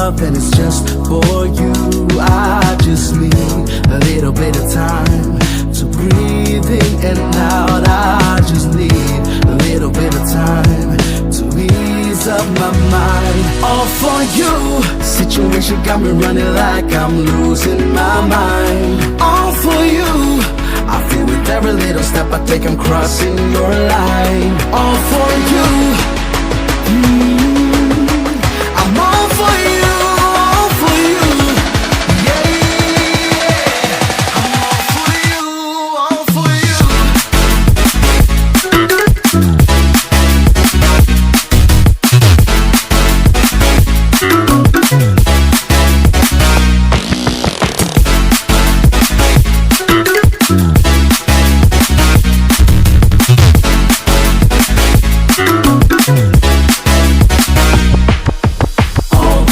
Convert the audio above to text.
love and it's just for you. I just need a little bit of time to breathe in and out. I just need a little bit of time to ease up my mind. All for you. Situation got me running like I'm losing my mind. All for you. I feel with every little step I take I'm crossing your line. All for you.